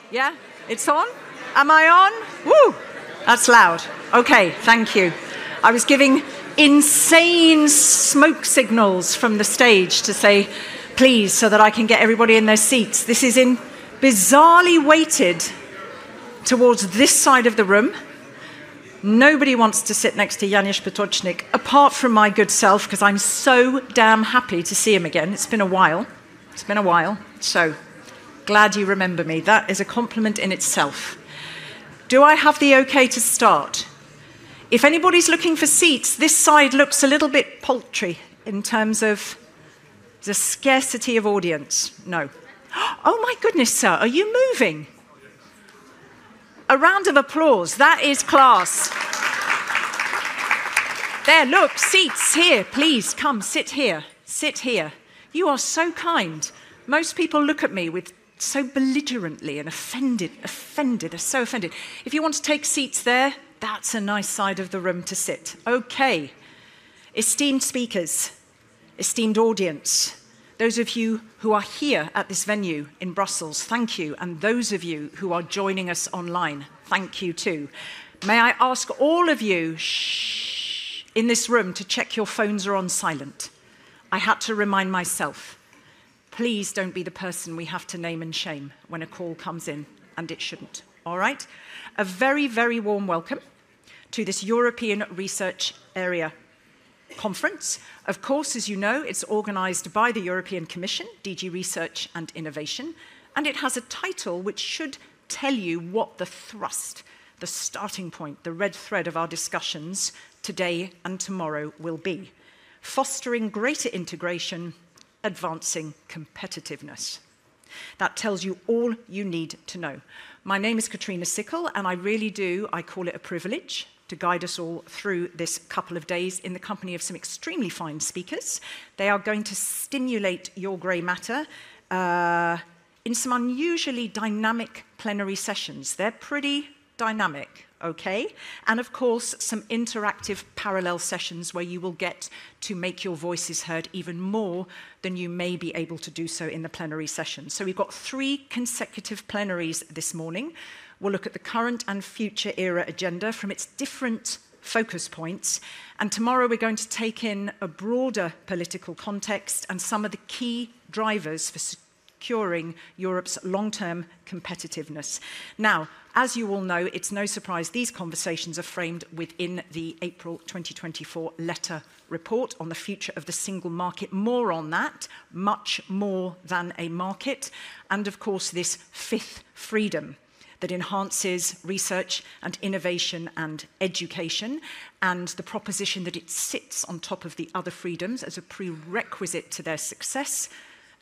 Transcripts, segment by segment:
Yeah, it's on? Am I on? Woo! That's loud. Okay, thank you. I was giving insane smoke signals from the stage to say, please, so that I can get everybody in their seats. This is bizarrely weighted towards this side of the room. Nobody wants to sit next to Janez Potocnik, apart from my good self, because I'm so damn happy to see him again. It's been a while. It's been a while. So, glad you remember me. That is a compliment in itself. Do I have the okay to start? If anybody's looking for seats, this side looks a little bit paltry in terms of the scarcity of audience. No. Oh my goodness, sir, are you moving? A round of applause. That is class. There, look, seats here. Please, come, sit here. Sit here. You are so kind. Most people look at me with so belligerently and offended, are so offended. If you want to take seats there, that's a nice side of the room to sit. Okay. Esteemed speakers, esteemed audience, those of you who are here at this venue in Brussels, thank you. And those of you who are joining us online, thank you too. May I ask all of you in this room to check your phones are on silent. I had to remind myself, please don't be the person we have to name and shame when a call comes in, and it shouldn't, all right? A very, very warm welcome to this European Research Area Conference. Of course, as you know, it's organized by the European Commission, DG Research and Innovation, and it has a title which should tell you what the thrust, the starting point, the red thread of our discussions today and tomorrow will be. Fostering greater integration, advancing competitiveness. That tells you all you need to know. My name is Katrina Sickle, and I call it a privilege to guide us all through this couple of days in the company of some extremely fine speakers. They are going to stimulate your grey matter in some unusually dynamic plenary sessions. They're pretty dynamic, okay? And of course, some interactive parallel sessions where you will get to make your voices heard even more than you may be able to do so in the plenary session. So we've got 3 consecutive plenaries this morning. We'll look at the current and future era agenda from its different focus points. And tomorrow we're going to take in a broader political context and some of the key drivers for securing Europe's long-term competitiveness. Now, as you all know, it's no surprise these conversations are framed within the April 2024 letter report on the future of the single market. More on that, much more than a market. And of course, this 5th freedom that enhances research and innovation and education, and the proposition that it sits on top of the other freedoms as a prerequisite to their success,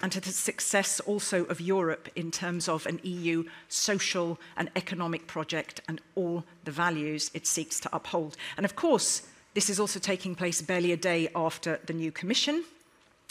and to the success also of Europe in terms of an EU social and economic project and all the values it seeks to uphold. And of course, this is also taking place barely a day after the new Commission.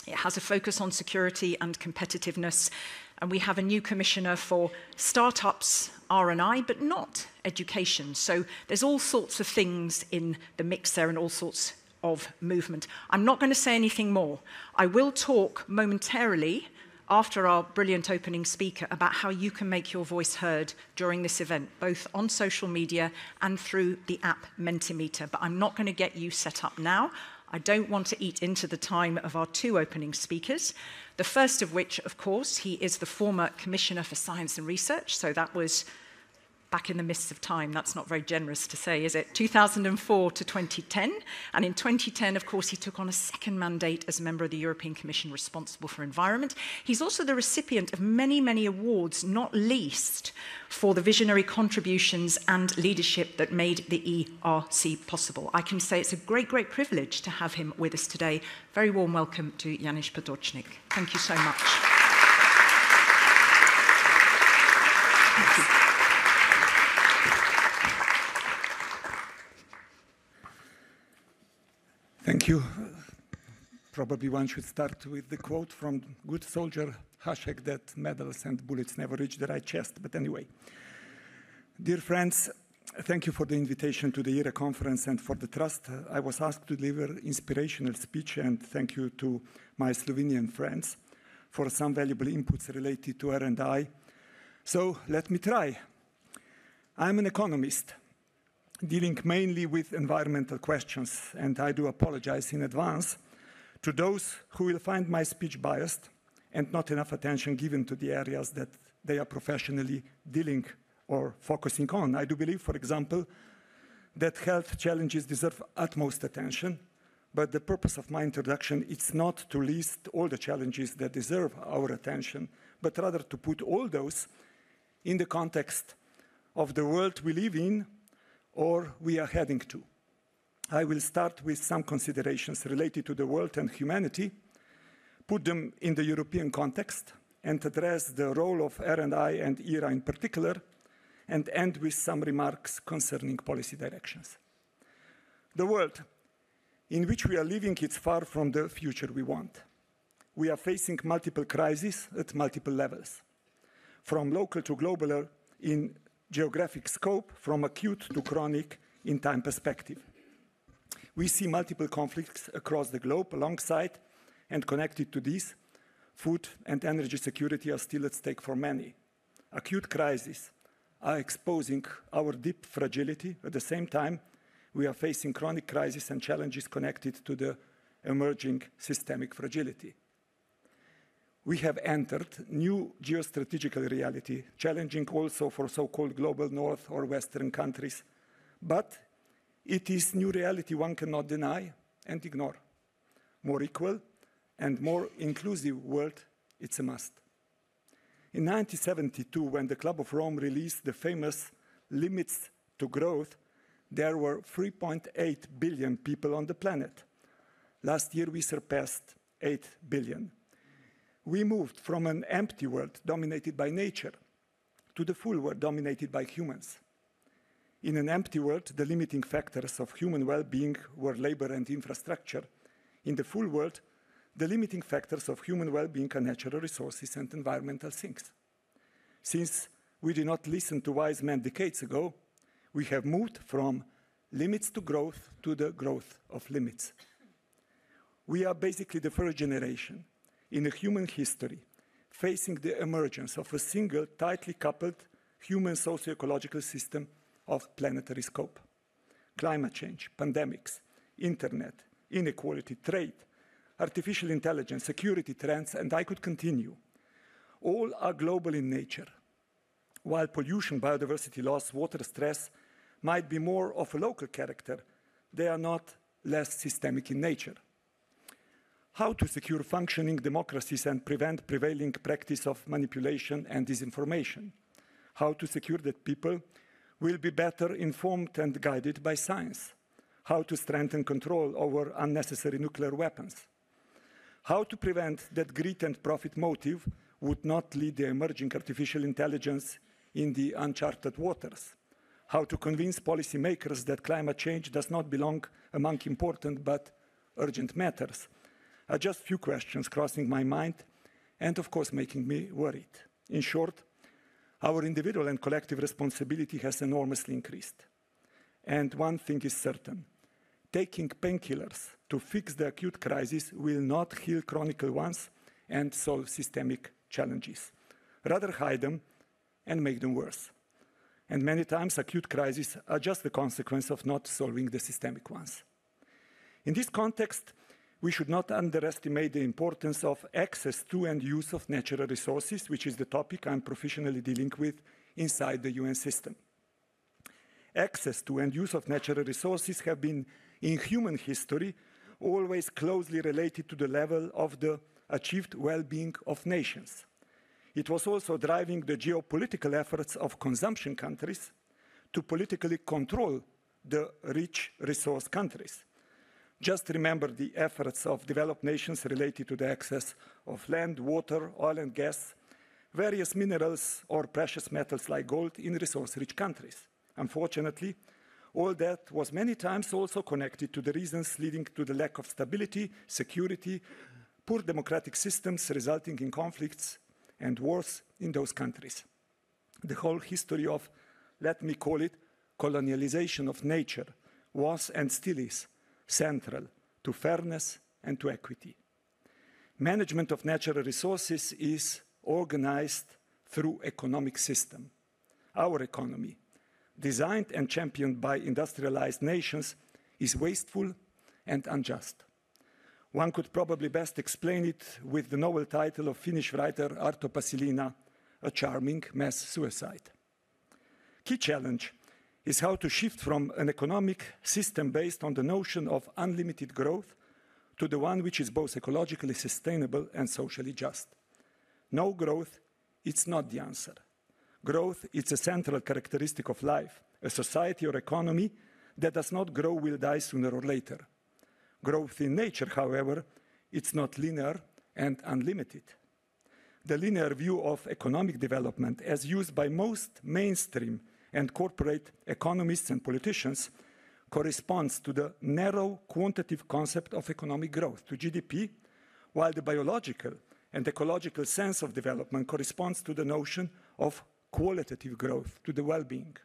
It has a focus on security and competitiveness, and we have a new commissioner for startups, R&I, but not education. So there's all sorts of things in the mix there and all sorts of movement. I'm not going to say anything more. I will talk momentarily after our brilliant opening speaker about how you can make your voice heard during this event, both on social media and through the app Mentimeter. But I'm not going to get you set up now. I don't want to eat into the time of our 2 opening speakers. The first of which, of course, he is the former Commissioner for Science and Research, so that was back in the mists of time. That's not very generous to say, is it? 2004 to 2010. And in 2010, of course, he took on a second mandate as a member of the European Commission responsible for environment. He's also the recipient of many, many awards, not least for the visionary contributions and leadership that made the ERC possible. I can say it's a great, great privilege to have him with us today. Very warm welcome to Janez Potocnik. Thank you so much. Thank you. Thank you. Probably one should start with the quote from Good Soldier, hashtag that medals and bullets never reach the right chest. But anyway, dear friends, thank you for the invitation to the ERA conference and for the trust. I was asked to deliver an inspirational speech, and thank you to my Slovenian friends for some valuable inputs related to R&I. So let me try. I'm an economist, dealing mainly with environmental questions, and I do apologize in advance to those who will find my speech biased and not enough attention given to the areas that they are professionally dealing or focusing on. I do believe, for example, that health challenges deserve utmost attention, but the purpose of my introduction is not to list all the challenges that deserve our attention, but rather to put all those in the context of the world we live in or we are heading to. I will start with some considerations related to the world and humanity, put them in the European context, and address the role of R&I and ERA in particular, and end with some remarks concerning policy directions. The world in which we are living is far from the future we want. We are facing multiple crises at multiple levels, from local to global in geographic scope, from acute to chronic in time perspective. We see multiple conflicts across the globe. Alongside and connected to these, food and energy security are still at stake for many. Acute crises are exposing our deep fragility. At the same time, we are facing chronic crises and challenges connected to the emerging systemic fragility. We have entered new geostrategical reality, challenging also for so-called global north or western countries. But it is new reality one cannot deny and ignore. More equal and more inclusive world, it's a must. In 1972, when the Club of Rome released the famous Limits to Growth, there were 3.8 billion people on the planet. Last year, we surpassed 8 billion. We moved from an empty world dominated by nature to the full world dominated by humans. In an empty world, the limiting factors of human well-being were labor and infrastructure. In the full world, the limiting factors of human well-being are natural resources and environmental things. Since we did not listen to wise men decades ago, we have moved from limits to growth to the growth of limits. We are basically the first generation in a human history facing the emergence of a single, tightly coupled human socio-ecological system of planetary scope. Climate change, pandemics, internet, inequality, trade, artificial intelligence, security trends, and I could continue. All are global in nature. While pollution, biodiversity loss, water stress might be more of a local character, they are not less systemic in nature. How to secure functioning democracies and prevent prevailing practice of manipulation and disinformation. How to secure that people will be better informed and guided by science. How to strengthen control over unnecessary nuclear weapons. How to prevent that greed and profit motive would not lead the emerging artificial intelligence in the uncharted waters. How to convince policymakers that climate change does not belong among important but urgent matters are just few questions crossing my mind and, of course, making me worried. In short, our individual and collective responsibility has enormously increased. And one thing is certain. Taking painkillers to fix the acute crisis will not heal chronic ones and solve systemic challenges. Rather hide them and make them worse. And many times acute crises are just the consequence of not solving the systemic ones. In this context, we should not underestimate the importance of access to and use of natural resources, which is the topic I'm professionally dealing with inside the UN system. Access to and use of natural resources have been, in human history, always closely related to the level of the achieved well-being of nations. It was also driving the geopolitical efforts of consumption countries to politically control the rich resource countries. Just remember the efforts of developed nations related to the access of land, water, oil and gas, various minerals or precious metals like gold in resource-rich countries. Unfortunately, all that was many times also connected to the reasons leading to the lack of stability, security, poor democratic systems resulting in conflicts and wars in those countries. The whole history of, let me call it, colonialization of nature was and still is central to fairness and to equity. Management of natural resources is organized through economic system. Our economy, designed and championed by industrialized nations, is wasteful and unjust. One could probably best explain it with the novel title of Finnish writer Arto Pasilina, A Charming Mass Suicide. Key challenge is how to shift from an economic system based on the notion of unlimited growth to the one which is both ecologically sustainable and socially just. No growth, it's not the answer. Growth is a central characteristic of life. A society or economy that does not grow will die sooner or later. Growth in nature, however, it's not linear and unlimited. The linear view of economic development, as used by most mainstream and corporate economists and politicians, corresponds to the narrow quantitative concept of economic growth, to GDP, while the biological and ecological sense of development corresponds to the notion of qualitative growth, to the well-being.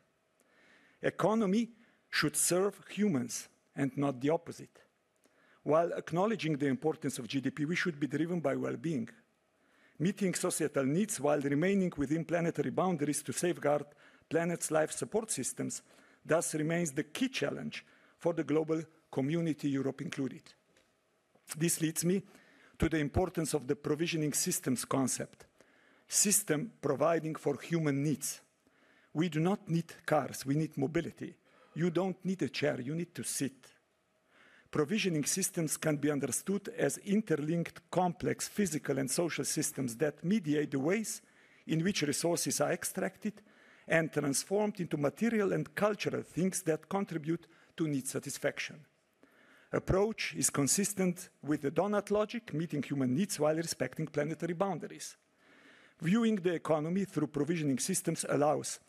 Economy should serve humans and not the opposite. While acknowledging the importance of GDP, we should be driven by well-being, meeting societal needs while remaining within planetary boundaries to safeguard planet's life support systems, thus remains the key challenge for the global community, Europe included. This leads me to the importance of the provisioning systems concept, system providing for human needs. We do not need cars, we need mobility. You don't need a chair, you need to sit. Provisioning systems can be understood as interlinked, complex physical and social systems that mediate the ways in which resources are extracted and transformed into material and cultural things that contribute to need satisfaction. Approach is consistent with the donut logic, meeting human needs while respecting planetary boundaries. Viewing the economy through provisioning systems allows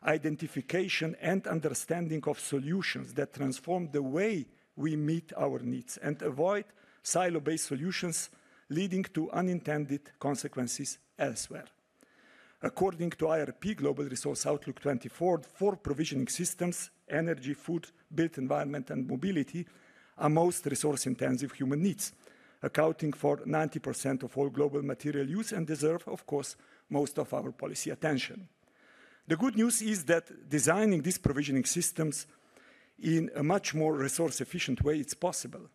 identification and understanding of solutions that transform the way we meet our needs and avoid silo-based solutions leading to unintended consequences elsewhere. According to IRP Global Resource Outlook 24, 4 provisioning systems, energy, food, built environment, and mobility, are most resource-intensive human needs, accounting for 90% of all global material use and deserve, of course, most of our policy attention. The good news is that designing these provisioning systems in a much more resource-efficient way is possible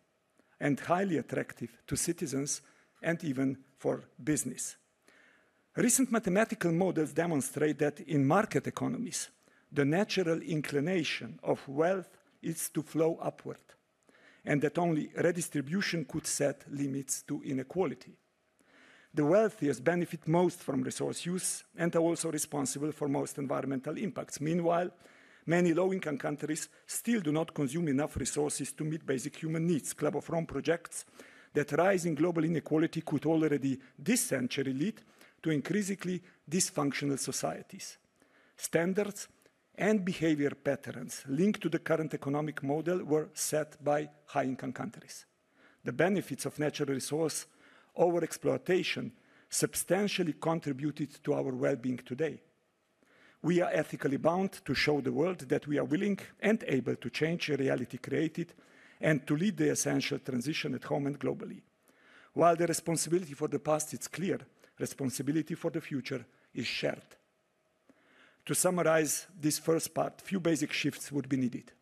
and highly attractive to citizens and even for business. Recent mathematical models demonstrate that in market economies, the natural inclination of wealth is to flow upward, and that only redistribution could set limits to inequality. The wealthiest benefit most from resource use and are also responsible for most environmental impacts. Meanwhile, many low-income countries still do not consume enough resources to meet basic human needs. Club of Rome projects that rising global inequality could already this century lead to increasingly dysfunctional societies. Standards and behavior patterns linked to the current economic model were set by high-income countries. The benefits of natural resource overexploitation substantially contributed to our well-being today. We are ethically bound to show the world that we are willing and able to change a reality created and to lead the essential transition at home and globally. While the responsibility for the past is clear, responsibility for the future is shared. To summarize this first part, few basic shifts would be needed.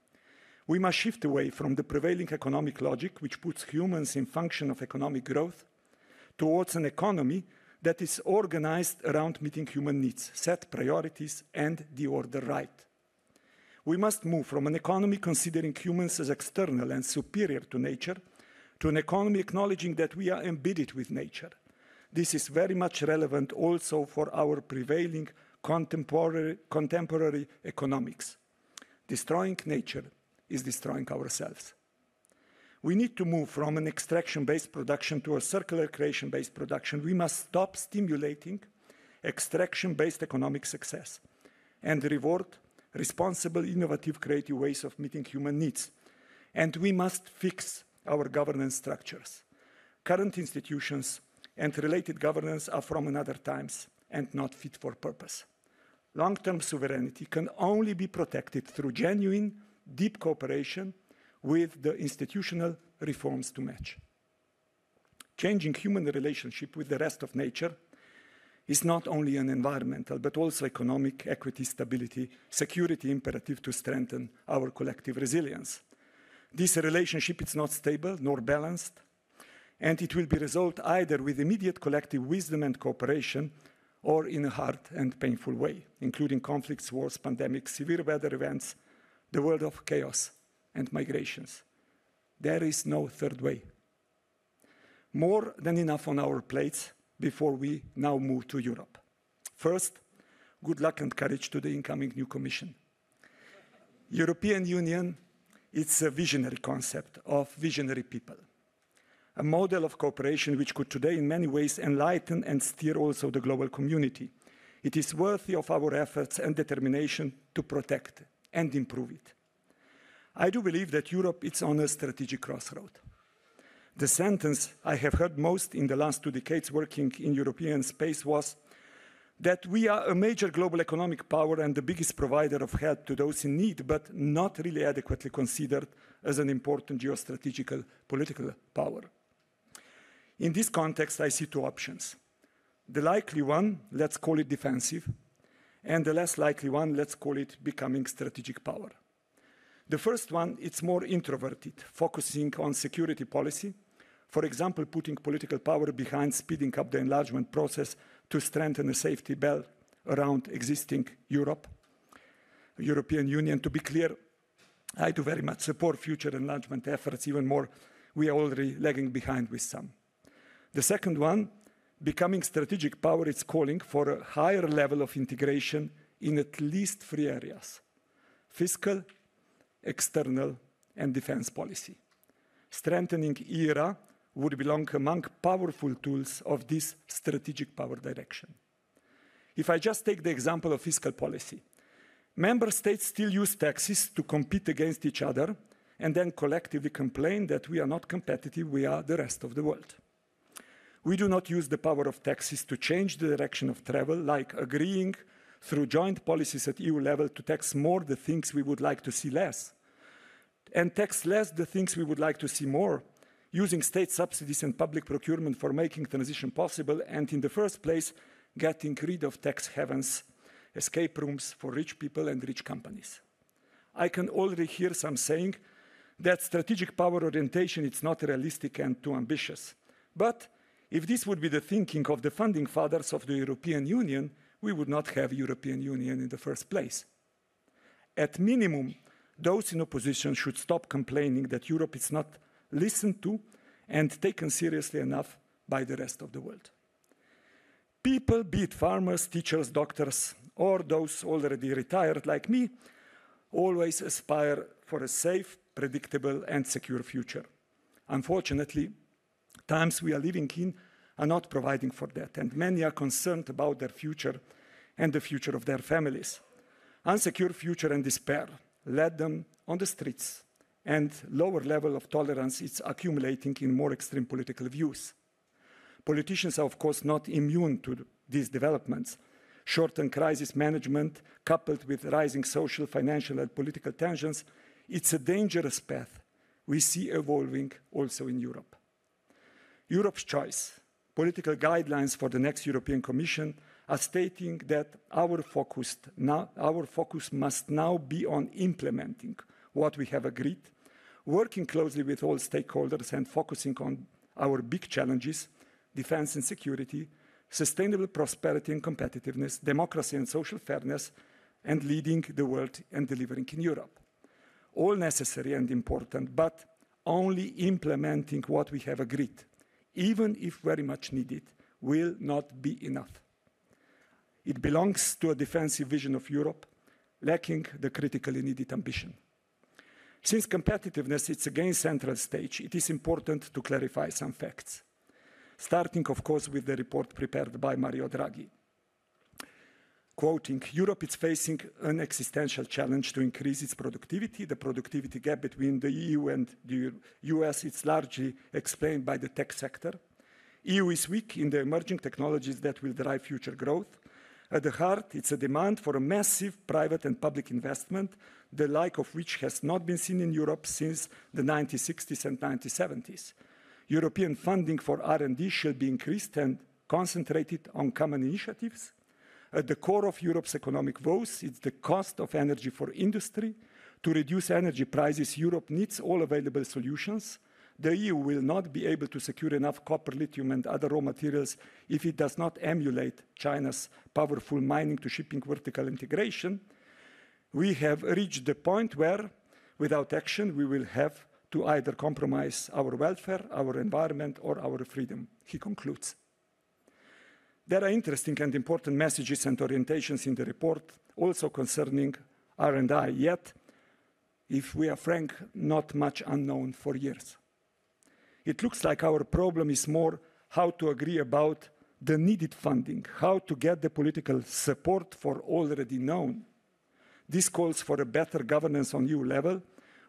We must shift away from the prevailing economic logic, which puts humans in function of economic growth, towards an economy that is organized around meeting human needs, set priorities, and the order right. We must move from an economy considering humans as external and superior to nature to an economy acknowledging that we are embedded with nature. This is very much relevant also for our prevailing contemporary economics. Destroying nature is destroying ourselves. We need to move from an extraction-based production to a circular creation-based production. We must stop stimulating extraction-based economic success and reward responsible, innovative, creative ways of meeting human needs. And we must fix our governance structures. Current institutions and related governance are from another times and not fit for purpose. Long-term sovereignty can only be protected through genuine, deep cooperation with the institutional reforms to match. Changing human relationship with the rest of nature is not only an environmental, but also economic, equity, stability, security imperative to strengthen our collective resilience. This relationship is not stable nor balanced, and it will be resolved either with immediate collective wisdom and cooperation or in a hard and painful way, including conflicts, wars, pandemics, severe weather events, the world of chaos and migrations. There is no third way. More than enough on our plates before we now move to Europe. First, good luck and courage to the incoming new Commission. European Union, it's a visionary concept of visionary people. A model of cooperation which could today in many ways enlighten and steer also the global community. It is worthy of our efforts and determination to protect and improve it. I do believe that Europe is on a strategic crossroad. The sentence I have heard most in the last 2 decades working in European space was that we are a major global economic power and the biggest provider of help to those in need, but not really adequately considered as an important geostrategical political power. In this context, I see 2 options. The likely one, let's call it defensive, and the less likely one, let's call it becoming strategic power. The first one, it's more introverted, focusing on security policy, for example, putting political power behind speeding up the enlargement process to strengthen a safety belt around existing European Union. To be clear, I do very much support future enlargement efforts, even more, we are already lagging behind with some. The second one, becoming strategic power, is calling for a higher level of integration in at least 3 areas: fiscal, external, and defense policy. Strengthening ERA would belong among powerful tools of this strategic power direction. If I just take the example of fiscal policy, member states still use taxes to compete against each other and then collectively complain that we are not competitive, we are the rest of the world. We do not use the power of taxes to change the direction of travel, like agreeing through joint policies at EU level to tax more the things we would like to see less, and tax less the things we would like to see more, using state subsidies and public procurement for making transition possible, and in the first place, getting rid of tax havens, escape rooms for rich people and rich companies. I can already hear some saying that strategic power orientation is not realistic and too ambitious. But if this would be the thinking of the founding fathers of the European Union, we would not have European Union in the first place. At minimum, those in opposition should stop complaining that Europe is not listened to and taken seriously enough by the rest of the world. People, be it farmers, teachers, doctors, or those already retired like me, always aspire for a safe, predictable, and secure future. Unfortunately, times we are living in are not providing for that, and many are concerned about their future and the future of their families. Unsecure future and despair led them on the streets, and lower level of tolerance is accumulating in more extreme political views. Politicians are, of course, not immune to these developments. Short-term crisis management, coupled with rising social, financial, and political tensions, it's a dangerous path we see evolving also in Europe. Europe's choice, political guidelines for the next European Commission are stating that our focus must now be on implementing what we have agreed, working closely with all stakeholders and focusing on our big challenges, defense and security, sustainable prosperity and competitiveness, democracy and social fairness, and leading the world and delivering in Europe. All necessary and important, but only implementing what we have agreed, even if very much needed, will not be enough. It belongs to a defensive vision of Europe, lacking the critically needed ambition. Since competitiveness is again central stage, it is important to clarify some facts. Starting, of course, with the report prepared by Mario Draghi. Quoting, Europe is facing an existential challenge to increase its productivity. The productivity gap between the EU and the US is largely explained by the tech sector. EU is weak in the emerging technologies that will drive future growth. At the heart, it's a demand for a massive private and public investment, the like of which has not been seen in Europe since the 1960s and 1970s. European funding for R&D shall be increased, and concentrated on common initiatives. At the core of Europe's economic woes is the cost of energy for industry. To reduce energy prices, Europe needs all available solutions. The EU will not be able to secure enough copper, lithium, and other raw materials if it does not emulate China's powerful mining to shipping vertical integration. We have reached the point where, without action, we will have to either compromise our welfare, our environment, or our freedom, he concludes. There are interesting and important messages and orientations in the report, also concerning R&I, yet, if we are frank, not much unknown for years. It looks like our problem is more how to agree about the needed funding, how to get the political support for already known. This calls for a better governance on EU level,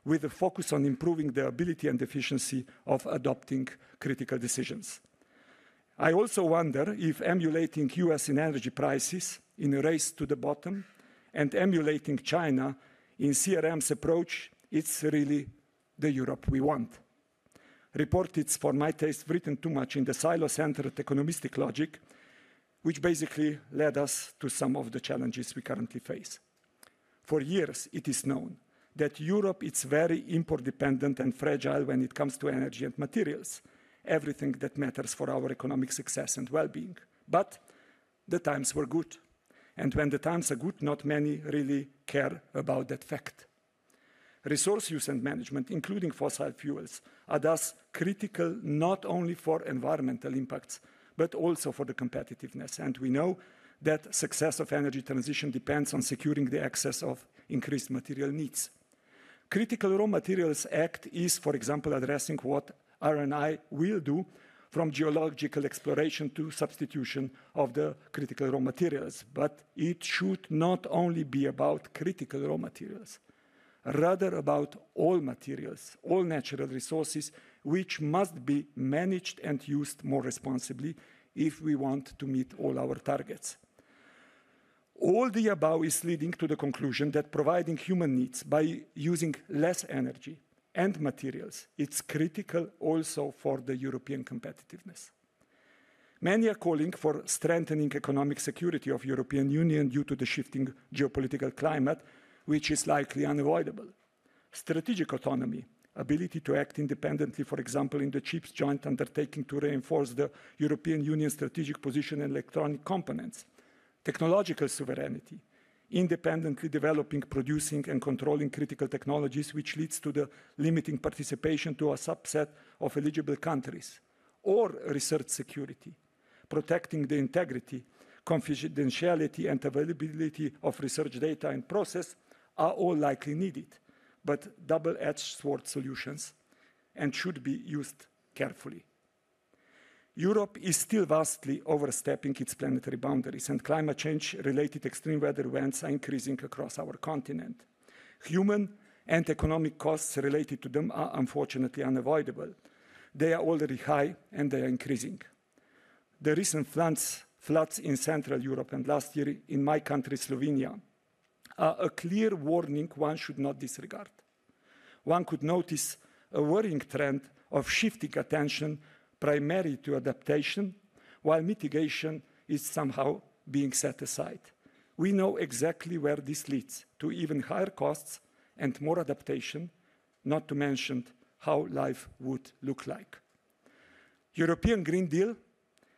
with a focus on improving the ability and efficiency of adopting critical decisions. I also wonder if emulating US in energy prices in a race to the bottom and emulating China in CRM's approach, it's really the Europe we want. Report is, for my taste, written too much in the silo-centered economistic logic, which basically led us to some of the challenges we currently face. For years, it is known that Europe is very import-dependent and fragile when it comes to energy and materials, everything that matters for our economic success and well-being. But the times were good. And when the times are good, not many really care about that fact. Resource use and management, including fossil fuels, are thus critical not only for environmental impacts, but also for the competitiveness. And we know that success of energy transition depends on securing the access of increased material needs. Critical Raw Materials Act is, for example, addressing what R&I will do, from geological exploration to substitution of the critical raw materials. But it should not only be about critical raw materials, rather about all materials, all natural resources, which must be managed and used more responsibly if we want to meet all our targets. All the above is leading to the conclusion that providing human needs by using less energy and materials, it's critical also for the European competitiveness. Many are calling for strengthening economic security of European Union due to the shifting geopolitical climate, which is likely unavoidable. Strategic autonomy, ability to act independently, for example, in the CHIPS joint undertaking to reinforce the European Union strategic position in electronic components. Technological sovereignty, independently developing, producing, and controlling critical technologies, which leads to the limiting participation to a subset of eligible countries. Or research security, protecting the integrity, confidentiality, and availability of research data and process are all likely needed, but double-edged sword solutions, and should be used carefully. Europe is still vastly overstepping its planetary boundaries, and climate change-related extreme weather events are increasing across our continent. Human and economic costs related to them are unfortunately unavoidable. They are already high, and they are increasing. The recent floods in Central Europe and last year in my country, Slovenia, are a clear warning one should not disregard. One could notice a worrying trend of shifting attention primarily to adaptation, while mitigation is somehow being set aside. We know exactly where this leads, to even higher costs and more adaptation, not to mention how life would look like. European Green Deal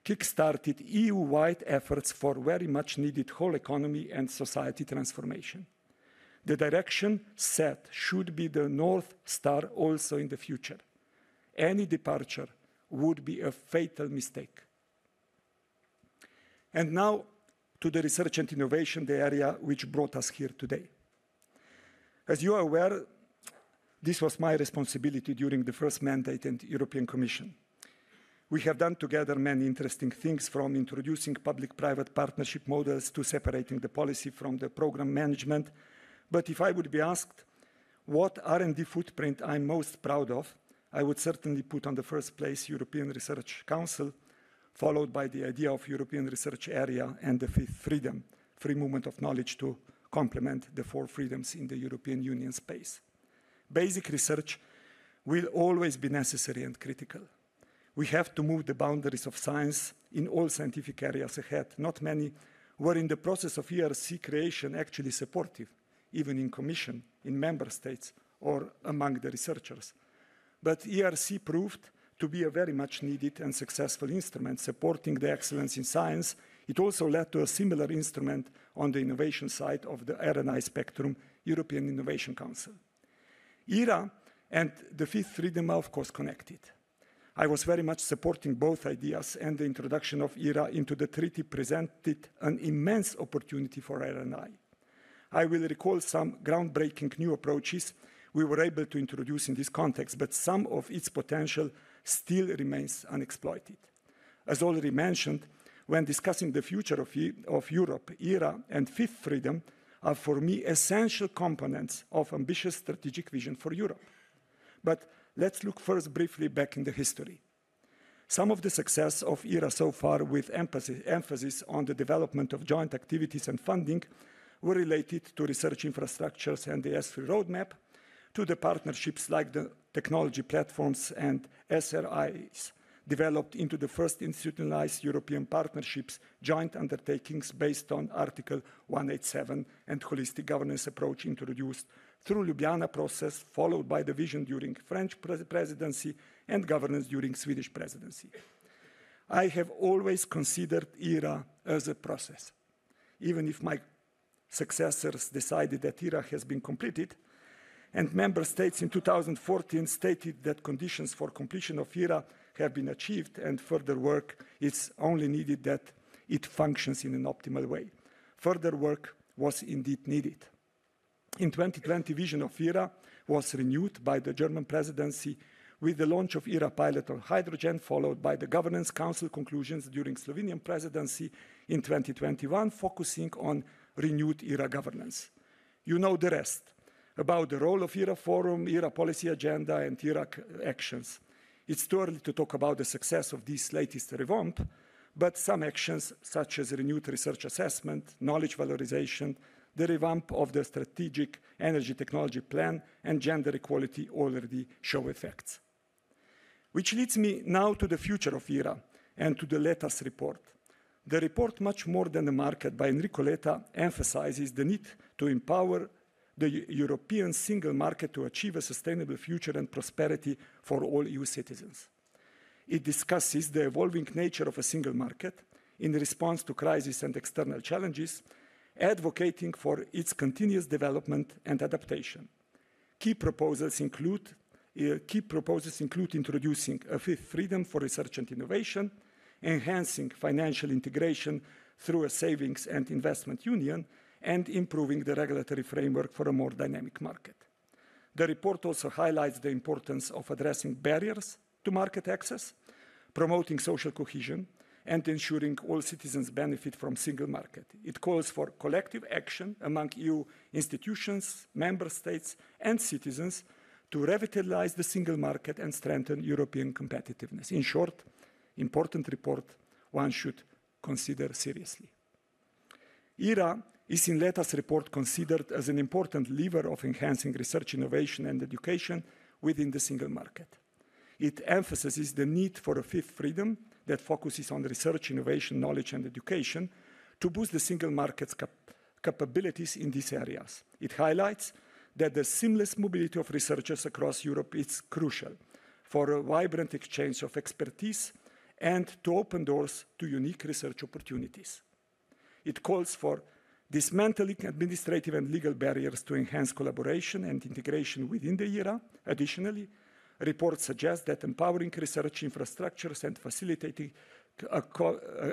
kick-started EU-wide efforts for very much needed whole economy and society transformation. The direction set should be the North Star also in the future. Any departure would be a fatal mistake. And now to the research and innovation, the area which brought us here today. As you are aware, this was my responsibility during the first mandate in the European Commission. We have done together many interesting things, from introducing public-private partnership models to separating the policy from the program management. But if I would be asked what R&D footprint I'm most proud of, I would certainly put on the first place European Research Council, followed by the idea of European Research Area and the fifth freedom, free movement of knowledge to complement the four freedoms in the European Union space. Basic research will always be necessary and critical. We have to move the boundaries of science in all scientific areas ahead. Not many were in the process of ERC creation actually supportive, even in Commission, in member states, or among the researchers. But ERC proved to be a very much needed and successful instrument supporting the excellence in science. It also led to a similar instrument on the innovation side of the R&I spectrum, European Innovation Council. ERA and the fifth freedom are of course connected. I was very much supporting both ideas, and the introduction of ERA into the treaty presented an immense opportunity for R&I. I will recall some groundbreaking new approaches we were able to introduce in this context, but some of its potential still remains unexploited. As already mentioned, when discussing the future of Europe, ERA and fifth freedom are for me essential components of ambitious strategic vision for Europe. But let's look first briefly back in the history. Some of the success of ERA so far, with emphasis on the development of joint activities and funding, were related to research infrastructures and the S3 roadmap, to the partnerships like the technology platforms and SRIs, developed into the first institutionalized European partnerships, joint undertakings based on Article 187 and holistic governance approach introduced through Ljubljana process, followed by the vision during French presidency and governance during Swedish presidency. I have always considered ERA as a process. Even if my successors decided that ERA has been completed, and member states in 2014 stated that conditions for completion of ERA have been achieved and further work is only needed that it functions in an optimal way. Further work was indeed needed. In 2020, vision of ERA was renewed by the German presidency with the launch of ERA pilot on hydrogen, followed by the Governance Council conclusions during Slovenian presidency in 2021, focusing on renewed ERA governance. You know the rest about the role of ERA Forum, ERA policy agenda, and ERA actions. It's too early to talk about the success of this latest revamp, but some actions such as renewed research assessment, knowledge valorization, the revamp of the strategic energy technology plan, and gender equality already show effects. Which leads me now to the future of ERA and to the Leta's report. The report, much more than the market by Enrico Leta, emphasizes the need to empower the European single market to achieve a sustainable future and prosperity for all EU citizens. It discusses the evolving nature of a single market in response to crises and external challenges, advocating for its continuous development and adaptation. Key proposals include introducing a fifth freedom for research and innovation, enhancing financial integration through a savings and investment union, and improving the regulatory framework for a more dynamic market. The report also highlights the importance of addressing barriers to market access, promoting social cohesion, and ensuring all citizens benefit from single market. It calls for collective action among EU institutions, member states, and citizens to revitalize the single market and strengthen European competitiveness. In short, important report one should consider seriously. ERA is in Leta's report considered as an important lever of enhancing research, innovation, and education within the single market. It emphasizes the need for a fifth freedom that focuses on research, innovation, knowledge, and education to boost the single market's capabilities in these areas. It highlights that the seamless mobility of researchers across Europe is crucial for a vibrant exchange of expertise and to open doors to unique research opportunities. It calls for dismantling administrative and legal barriers to enhance collaboration and integration within the ERA. Additionally, reports suggest that empowering research infrastructures and facilitating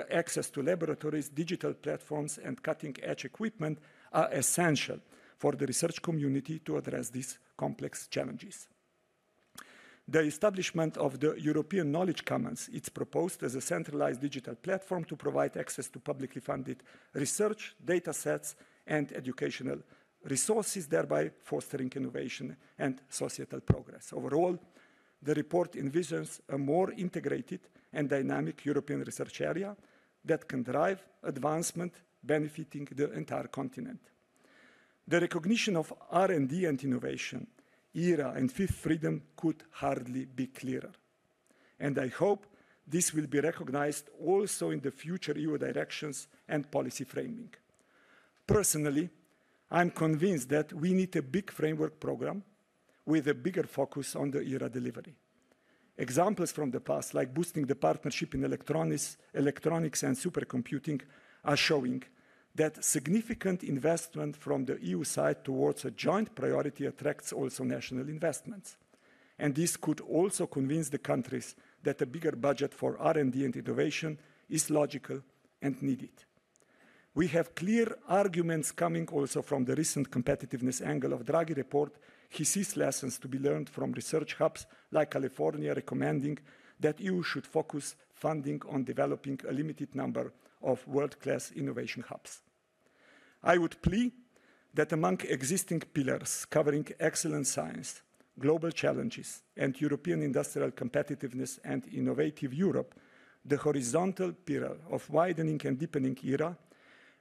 access to laboratories, digital platforms, and cutting-edge equipment are essential for the research community to address these complex challenges. The establishment of the European Knowledge Commons is proposed as a centralized digital platform to provide access to publicly funded research, data sets, and educational resources, thereby fostering innovation and societal progress. Overall, the report envisions a more integrated and dynamic European research area that can drive advancement benefiting the entire continent. The recognition of R&D and innovation, ERA and fifth freedom could hardly be clearer. And I hope this will be recognized also in the future EU directions and policy framing. Personally, I'm convinced that we need a big framework program with a bigger focus on the ERA delivery. Examples from the past, like boosting the partnership in electronics and supercomputing, are showing that significant investment from the EU side towards a joint priority attracts also national investments. And this could also convince the countries that a bigger budget for R&D and innovation is logical and needed. We have clear arguments coming also from the recent competitiveness angle of Draghi report. He sees lessons to be learned from research hubs like California, recommending that EU should focus funding on developing a limited number of world-class innovation hubs. I would plea that among existing pillars covering excellent science, global challenges, and European industrial competitiveness and innovative Europe, the horizontal pillar of widening and deepening ERA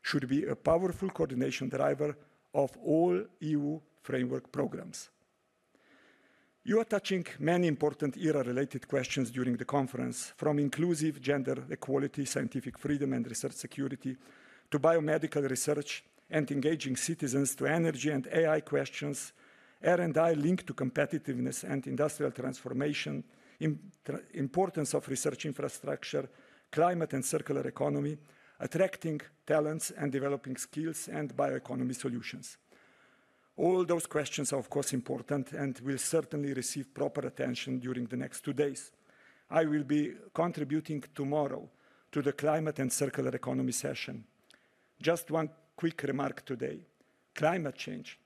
should be a powerful coordination driver of all EU framework programs. You are touching many important ERA-related questions during the conference, from inclusive gender equality, scientific freedom and research security, to biomedical research and engaging citizens, to energy and AI questions, R&I linked to competitiveness and industrial transformation, importance of research infrastructure, climate and circular economy, attracting talents and developing skills, and bioeconomy solutions. All those questions are, of course, important and will certainly receive proper attention during the next 2 days. I will be contributing tomorrow to the climate and circular economy session. Just one quick remark today. Climate change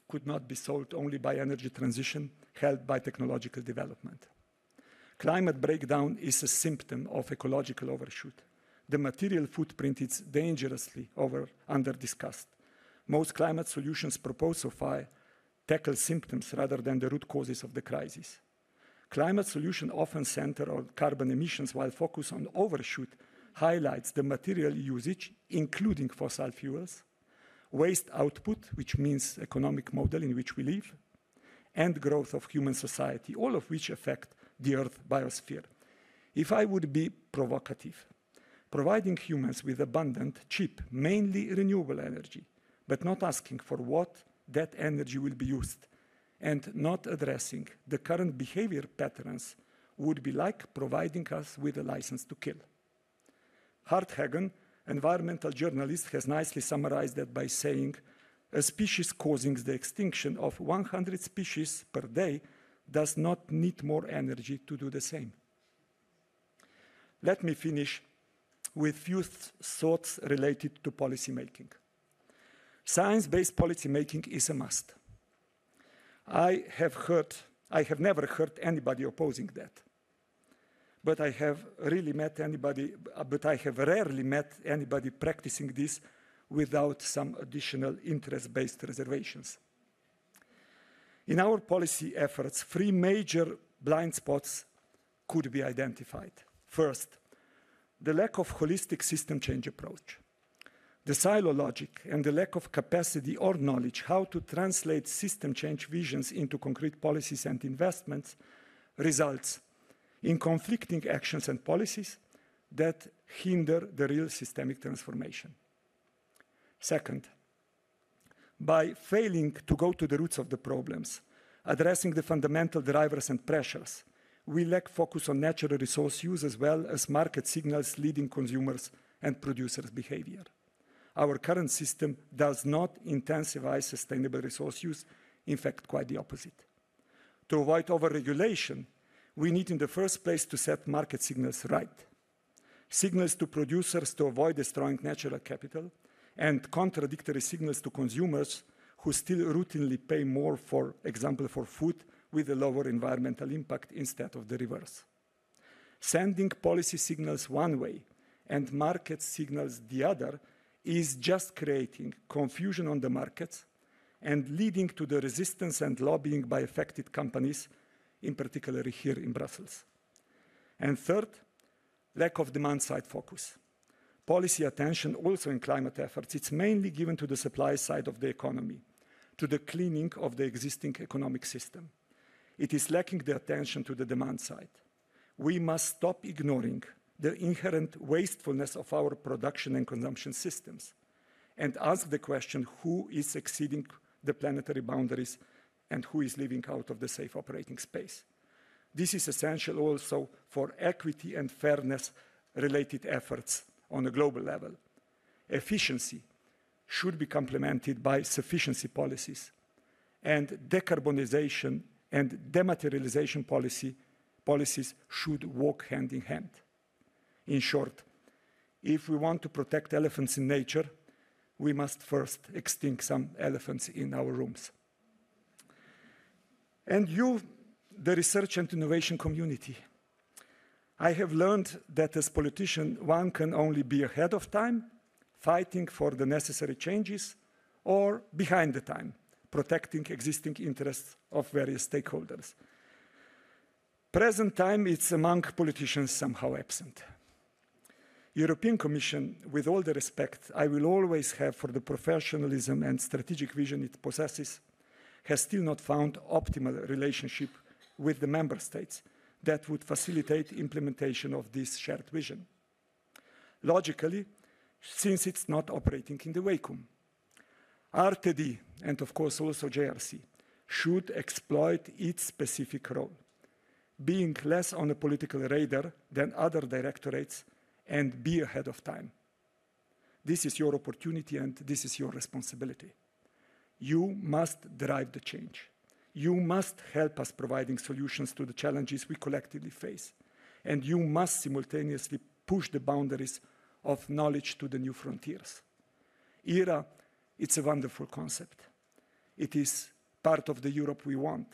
could not be solved only by energy transition, helped by technological development. Climate breakdown is a symptom of ecological overshoot. The material footprint is dangerously under-discussed. Most climate solutions proposed so far tackle symptoms rather than the root causes of the crisis. Climate solutions often center on carbon emissions, while focus on overshoot highlights the material usage, including fossil fuels, waste output, which means economic model in which we live, and growth of human society, all of which affect the Earth biosphere. If I would be provocative, providing humans with abundant, cheap, mainly renewable energy, but not asking for what that energy will be used, and not addressing the current behavior patterns would be like providing us with a license to kill. Hart Hagen, environmental journalist, has nicely summarized that by saying, a species causing the extinction of 100 species per day does not need more energy to do the same. Let me finish with few thoughts related to policy making. Science-based policy making is a must. I have never heard anybody opposing that. But I have rarely met anybody practicing this without some additional interest-based reservations. In our policy efforts, 3 major blind spots could be identified. First, the lack of holistic system change approach. The silo logic and the lack of capacity or knowledge how to translate system change visions into concrete policies and investments results in conflicting actions and policies that hinder the real systemic transformation. Second, by failing to go to the roots of the problems, addressing the fundamental drivers and pressures, we lack focus on natural resource use as well as market signals leading consumers and producers' behavior. Our current system does not intensify sustainable resource use, in fact, quite the opposite. To avoid overregulation, we need in the first place to set market signals right. Signals to producers to avoid destroying natural capital, and contradictory signals to consumers who still routinely pay more, for example, for food with a lower environmental impact instead of the reverse. Sending policy signals one way and market signals the other is just creating confusion on the markets and leading to the resistance and lobbying by affected companies, in particular here in Brussels. And third, lack of demand-side focus. Policy attention also in climate efforts, it's mainly given to the supply side of the economy, to the cleaning of the existing economic system. It is lacking the attention to the demand side. we must stop ignoring the inherent wastefulness of our production and consumption systems and ask the question who is exceeding the planetary boundaries and who is living out of the safe operating space. This is essential also for equity and fairness related efforts on a global level. Efficiency should be complemented by sufficiency policies, and decarbonization and dematerialization policies should walk hand in hand. In short, if we want to protect elephants in nature, we must first extinct some elephants in our rooms. And you, the research and innovation community, I have learned that as politician, one can only be ahead of time, fighting for the necessary changes, or behind the time, protecting existing interests of various stakeholders. Present time is among politicians somehow absent. European Commission, with all the respect I will always have for the professionalism and strategic vision it possesses, has still not found optimal relationship with the member states that would facilitate implementation of this shared vision. Logically, since it's not operating in the vacuum. RTD, and of course also JRC, should exploit its specific role, being less on a political radar than other directorates and be ahead of time. This is your opportunity and this is your responsibility. You must drive the change. You must help us providing solutions to the challenges we collectively face. And you must simultaneously push the boundaries of knowledge to the new frontiers. ERA, it's a wonderful concept. It is part of the Europe we want.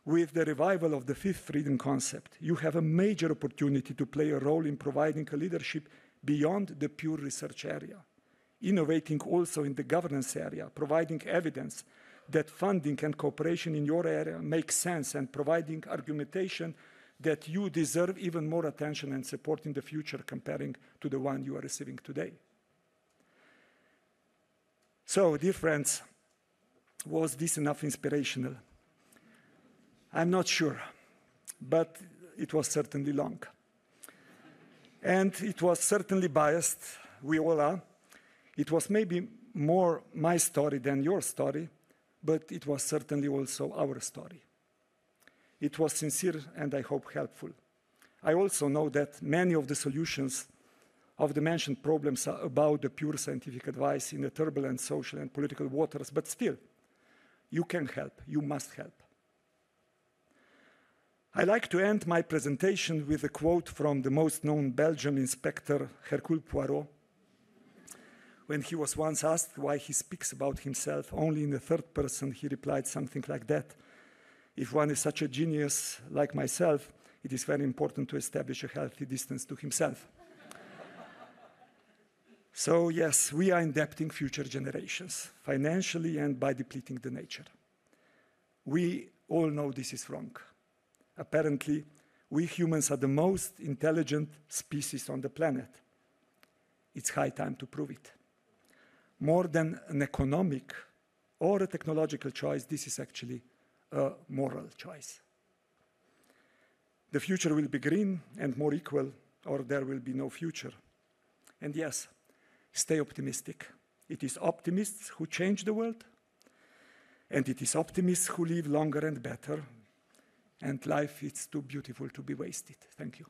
With the revival of the fifth freedom concept, you have a major opportunity to play a role in providing a leadership beyond the pure research area, innovating also in the governance area, providing evidence that funding and cooperation in your area makes sense, and providing argumentation that you deserve even more attention and support in the future comparing to the one you are receiving today. So, dear friends, was this enough inspirational? I'm not sure, but it was certainly long. And it was certainly biased, we all are. It was maybe more my story than your story, but it was certainly also our story. It was sincere and I hope helpful. I also know that many of the solutions of the mentioned problems are about the pure scientific advice in the turbulent social and political waters, but still, you can help, you must help. I like to end my presentation with a quote from the most known Belgian inspector, Hercule Poirot, when he was once asked why he speaks about himself only in the third person. He replied something like that: if one is such a genius like myself, it is very important to establish a healthy distance to himself. So yes, we are indebting future generations, financially and by depleting the nature. We all know this is wrong. Apparently, we humans are the most intelligent species on the planet. It's high time to prove it. More than an economic or a technological choice, this is actually a moral choice. The future will be green and more equal, or there will be no future. And yes, stay optimistic. It is optimists who change the world, and it is optimists who live longer and better, and life is too beautiful to be wasted. Thank you.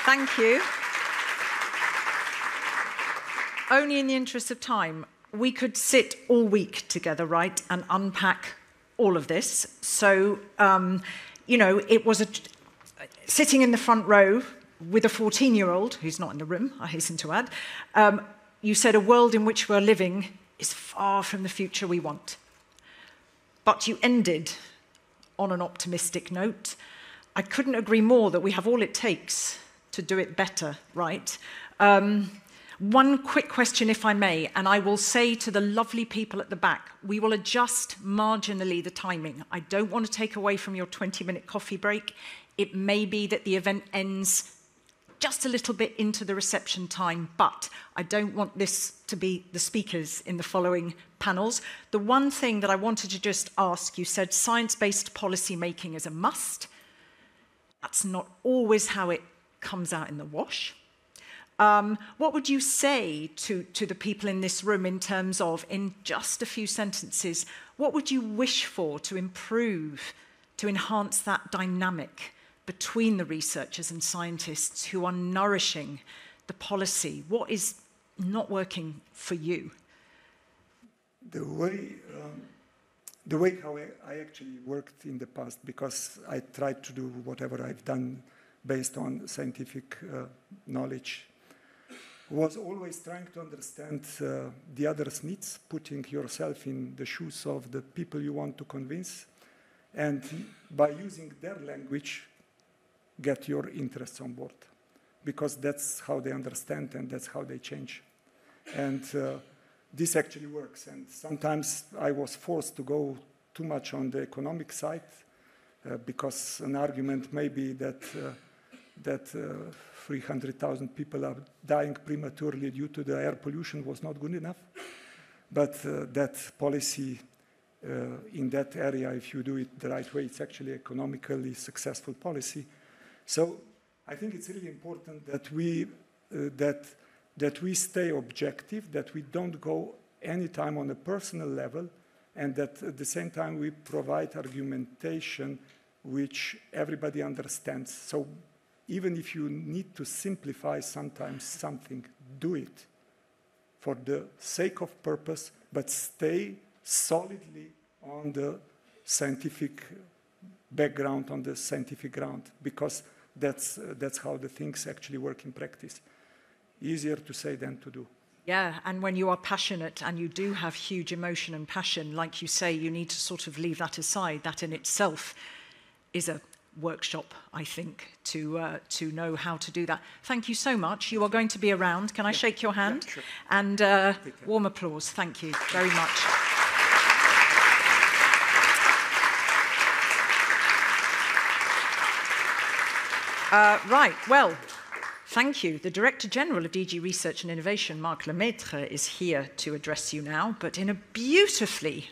Thank you. Only in the interest of time, we could sit all week together, right, and unpack all of this. So, it was sitting in the front row with a 14-year-old, who's not in the room, I hasten to add. You said a world in which we're living is far from the future we want. But you ended on an optimistic note. I couldn't agree more that we have all it takes to do it better, right? One quick question, if I may, and I will say to the lovely people at the back, we will adjust marginally the timing. I don't want to take away from your 20-minute coffee break. It may be that the event ends just a little bit into the reception time, but I don't want this to be the speakers in the following panels. The one thing that I wanted to just ask, you said science-based policy making is a must. That's not always how it comes out in the wash. What would you say to the people in this room in terms of, in just a few sentences, what would you wish for to improve, to enhance that dynamic between the researchers and scientists who are nourishing the policy? What is not working for you? The way how I actually worked in the past, because I tried to do whatever I've done based on scientific knowledge, was always trying to understand the other's needs, putting yourself in the shoes of the people you want to convince, and by using their language, get your interests on board, because that's how they understand and that's how they change. And this actually works. And sometimes I was forced to go too much on the economic side because an argument may be that 300,000 people are dying prematurely due to the air pollution was not good enough. But that policy in that area, if you do it the right way, it's actually economically successful policy. So I think it's really important that we stay objective, that we don't go anytime on a personal level, and that at the same time we provide argumentation which everybody understands. So even if you need to simplify sometimes something, do it for the sake of purpose, but stay solidly on the scientific background, on the scientific ground, because that's how the things actually work in practice. Easier to say than to do. Yeah, and when you are passionate and you do have huge emotion and passion, like you say, you need to sort of leave that aside. That in itself is a workshop, I think, to know how to do that. Thank you so much. You are going to be around. Can I shake your hand? Yeah, sure. And warm applause. Thank you very much. Right, well, thank you. The Director-General of DG Research and Innovation, Marc Lemaître, is here to address you now, but in a beautifully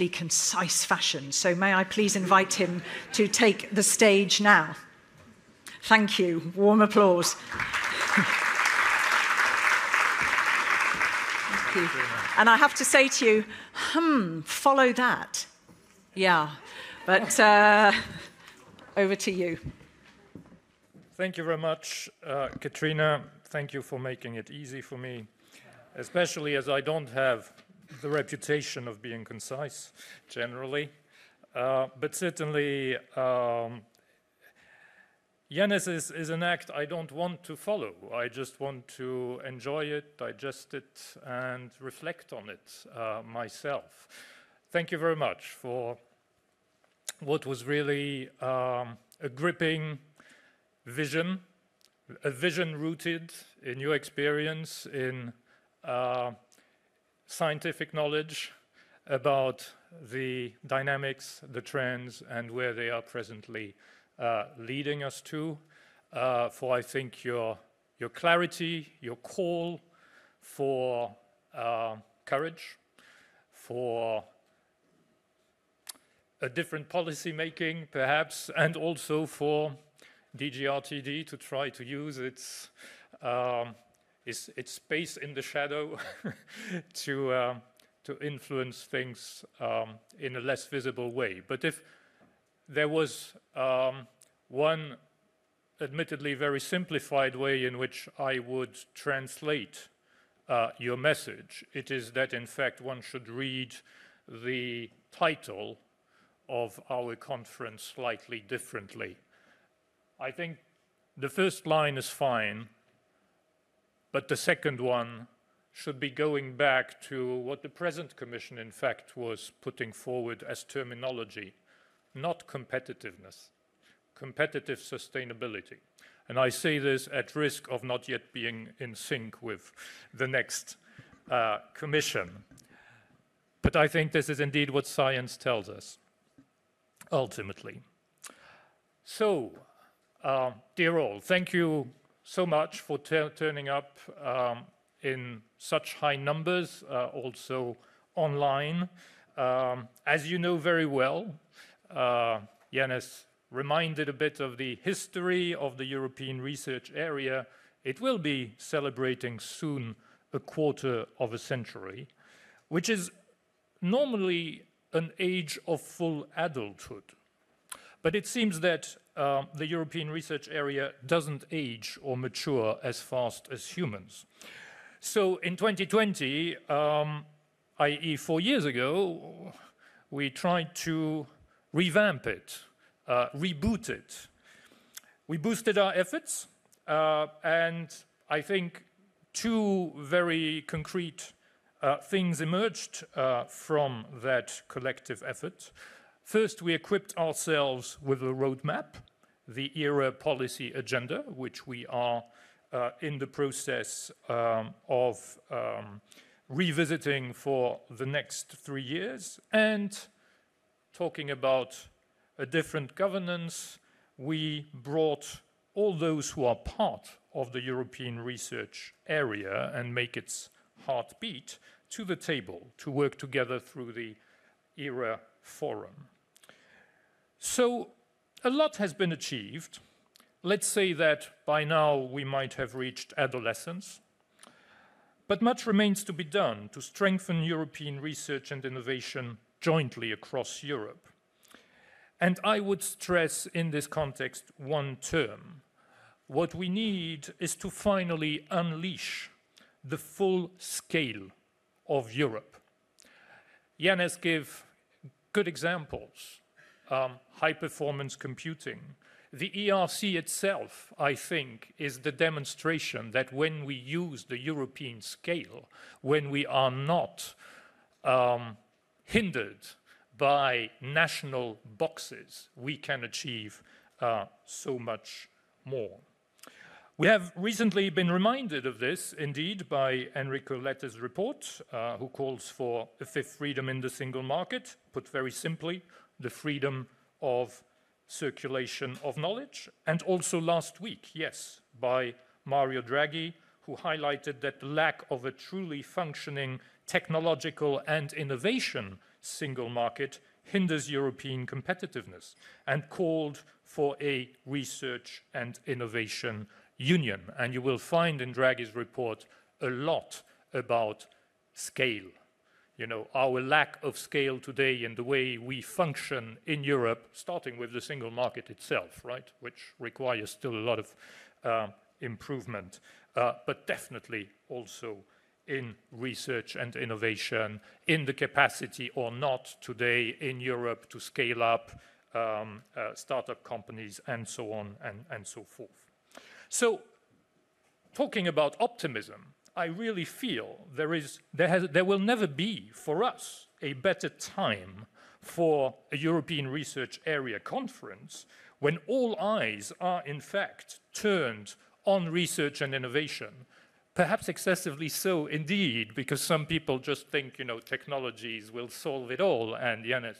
concise fashion. So may I please invite him to take the stage now. Thank you. Warm applause. Thank you. And I have to say to you, follow that. Yeah, but over to you. Thank you very much, Katrina. Thank you for making it easy for me, especially as I don't have the reputation of being concise generally. But certainly, Janez is an act I don't want to follow. I just want to enjoy it, digest it, and reflect on it myself. Thank you very much for what was really a gripping vision, a vision rooted in your experience in scientific knowledge about the dynamics, the trends, and where they are presently leading us to. For I think your clarity, your call for courage, for a different policy making, perhaps, and also for DGRTD to try to use its space in the shadow to influence things in a less visible way. But if there was one admittedly very simplified way in which I would translate your message, it is that in fact one should read the title of our conference slightly differently. I think the first line is fine, but the second one should be going back to what the present Commission, in fact, was putting forward as terminology, not competitiveness, competitive sustainability. And I say this at risk of not yet being in sync with the next Commission. But I think this is indeed what science tells us, ultimately. So, dear all, thank you so much for turning up in such high numbers, also online. As you know very well, Janez reminded a bit of the history of the European research area. It will be celebrating soon a quarter of a century, which is normally an age of full adulthood. But it seems that the European research area doesn't age or mature as fast as humans. So in 2020, i.e. 4 years ago, we tried to revamp it, reboot it. We boosted our efforts, and I think two very concrete things emerged from that collective effort. First, we equipped ourselves with a roadmap, the ERA policy agenda, which we are in the process of revisiting for the next 3 years. And talking about a different governance, we brought all those who are part of the European research area and make its heartbeat to the table to work together through the ERA forum. So a lot has been achieved. Let's say that by now we might have reached adolescence, but much remains to be done to strengthen European research and innovation jointly across Europe. And I would stress in this context one term. What we need is to finally unleash the full scale of Europe. Janez gave good examples. High-performance computing. The ERC itself, I think, is the demonstration that when we use the European scale, when we are not hindered by national boxes, we can achieve so much more. We have recently been reminded of this, indeed, by Enrico Letta's report, who calls for a fifth freedom in the single market, put very simply, the freedom of circulation of knowledge, and also last week, yes, by Mario Draghi, who highlighted that the lack of a truly functioning technological and innovation single market hinders European competitiveness, and called for a research and innovation union. And you will find in Draghi's report a lot about scale. You know, our lack of scale today in the way we function in Europe, starting with the single market itself, right, which requires still a lot of improvement, but definitely also in research and innovation, in the capacity or not today in Europe to scale up startup companies and so on and so forth. So, talking about optimism, I really feel there will never be, for us, a better time for a European Research Area conference when all eyes are, in fact, turned on research and innovation. Perhaps excessively so, indeed, because some people just think, you know, technologies will solve it all, and Janez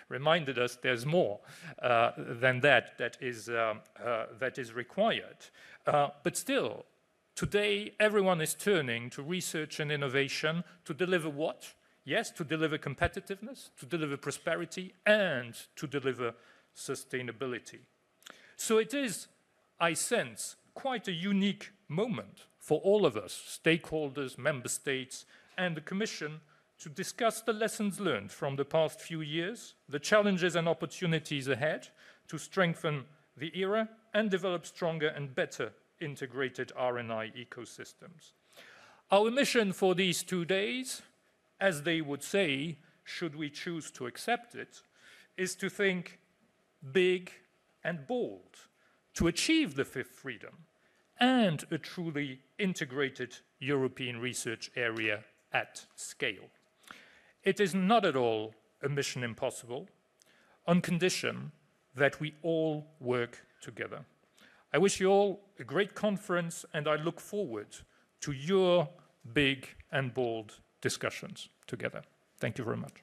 reminded us there's more than that is required. But still, today, everyone is turning to research and innovation to deliver what? Yes, to deliver competitiveness, to deliver prosperity, and to deliver sustainability. So it is, I sense, quite a unique moment for all of us, stakeholders, member states, and the Commission, to discuss the lessons learned from the past few years, the challenges and opportunities ahead, to strengthen the ERA and develop stronger and better integrated R&I ecosystems. Our mission for these 2 days, as they would say, should we choose to accept it, is to think big and bold, to achieve the fifth freedom and a truly integrated European research area at scale. It is not at all a mission impossible, on condition that we all work together. I wish you all a great conference, and I look forward to your big and bold discussions together. Thank you very much.